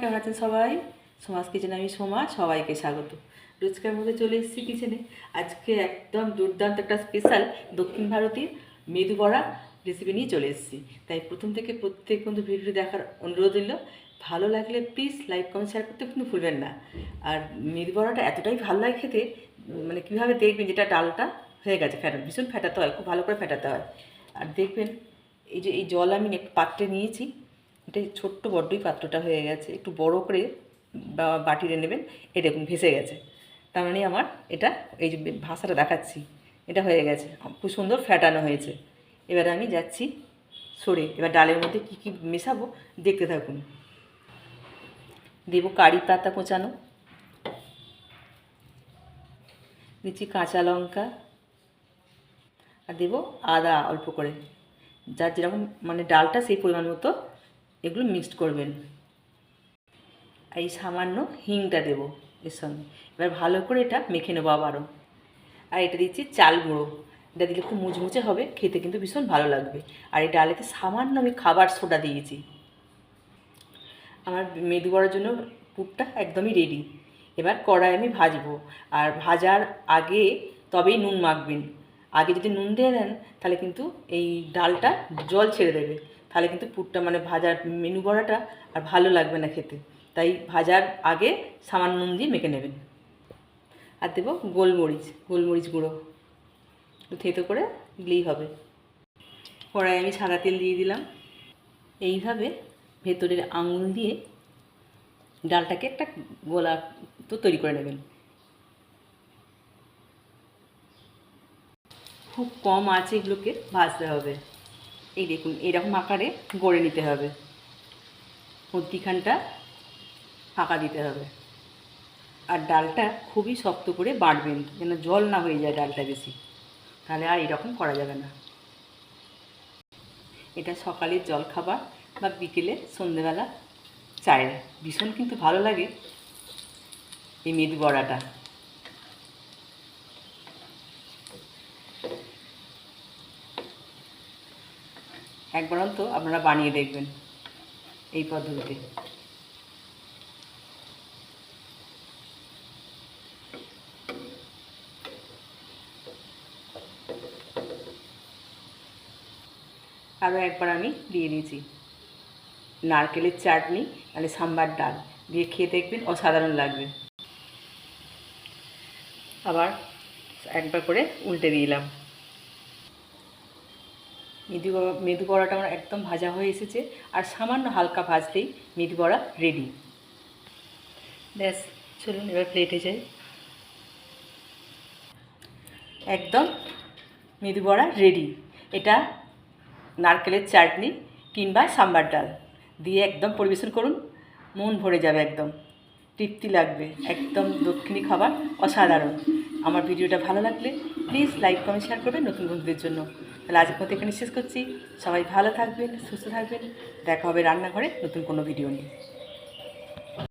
কেমন আছেন সবাই? সোমাস কিচেনে আমি সোমা, সবাইকে স্বাগত। রোজকার মধ্যে চলে এসেছি কিচেনে। আজকে একদম দুর্দান্ত একটা স্পেশাল দক্ষিণ ভারতীয় মেদু বড়া রেসিপি নিয়ে চলে এসেছি। তাই প্রথম থেকে প্রত্যেক বন্ধু ভিডিওটি দেখার অনুরোধ রইল। ভালো লাগলে প্লিজ লাইক কমেন্ট শেয়ার করতে কিন্তু ভুলবেন না। আর মেদু বড়াটা এতটাই ভালো লাগে খেতে, মানে কীভাবে দেখবেন যেটা ডালটা হয়ে গেছে ভীষণ ফেটাতে হয়, খুব ভালো করে ফেটাতে হয়। আর দেখবেন এই জল আমি একটু পাত্রে নিয়েছি, এটা ছোট্ট বড্ডই পাত্রটা হয়ে গেছে, একটু বড় করে বাটিতে নেবেন। এই দেখুন ভেসে গেছে, তার মানে আমার এটা এই যে ভাষাটা দেখাচ্ছি এটা হয়ে গেছে, খুব সুন্দর ফ্যাটানো হয়েছে। এবার আমি যাচ্ছি সরে, এবার ডালের মধ্যে কী কী মেশাবো দেখতে থাকুন। দেবো কারি পাতা কোচানো, দিচ্ছি কাঁচা লঙ্কা, আর দেবো আদা অল্প করে, যার যেরকম মানে ডালটা সেই পরিমাণ মতো এগুলো মিক্সড করবেন। আর এই সামান্য হিংটা দেবো এর সঙ্গে। এবার ভালো করে এটা মেখে নেবো আবারও। আর এটা দিচ্ছি চাল গুঁড়ো, এটা দিলে খুব মুচমুচে হবে, খেতে কিন্তু ভীষণ ভালো লাগবে। আর এই ডালেতে সামান্য আমি খাবার সোডা দিয়েছি। আমার মেদু বড়ার জন্য পুরটা একদমই রেডি। এবার কড়াই আমি ভাজবো, আর ভাজার আগে তবেই নুন মাখবেন। আগে যদি নুন দিয়ে দেন তাহলে কিন্তু এই ডালটা জল ছেড়ে দেবে, তাহলে কিন্তু পুরটা মানে ভাজার মেদু বড়াটা আর ভালো লাগবে না খেতে। তাই ভাজার আগে সামান্য নুন দিয়ে মেখে নেবেন। আর দেবো গোলমরিচ গুঁড়ো, একটু থেতো করে দিলেই হবে। কড়াই আমি সাদা তেল দিয়ে দিলাম। এইভাবে ভেতরের আঙুল দিয়ে ডালটাকে একটা গোলা তো তৈরি করে নেবেন। খুব কম আঁচে এগুলোকে ভাজতে হবে। এই দেখুন এরকম আকারে গড়ে নিতে হবে, মধ্যিখানটা ফাঁকা দিতে হবে। আর ডালটা খুবই শক্ত করে বাটবেন, যেন জল না হয়ে যায় ডালটা বেশি, তাহলে আর এরকম করা যাবে না। এটা সকালের জলখাবার বা বিকেলে সন্ধেবেলা চায়ে ভীষণ কিন্তু ভালো লাগে এই মেদু বড়াটা। একবার অন্তত আপনারা বানিয়ে দেখবেন এই পদ্ধতিতে। আরও একবার আমি দিয়ে দিয়েছি নারকেলের চাটনি, মানে সাম্বার ডাল দিয়ে খেয়ে দেখবেন, অসাধারণ লাগবে। আবার একবার করে উল্টে দিলাম। মেদু বড়াটা আমার একদম ভাজা হয়ে এসেছে, আর সামান্য হালকা ভাজতেই মেদু বড়া রেডি। ব্যাস, চলুন এবার প্লেটে যাই। একদম মেদু বড়া রেডি। এটা নারকেলের চাটনি কিংবা সাম্বার ডাল দিয়ে একদম পরিবেশন করুন, মন ভরে যাবে, একদম তৃপ্তি লাগবে, একদম দক্ষিণী খাবার, অসাধারণ। আমার ভিডিওটা ভালো লাগলে প্লিজ লাইক কমেন্ট শেয়ার করবেন নতুন বন্ধুদের জন্য। তাহলে আজকের মতো এখানে শেষ করছি। সবাই ভালো থাকবেন, সুস্থ থাকবেন। দেখা হবে রান্নাঘরে নতুন কোনো ভিডিও নিয়ে।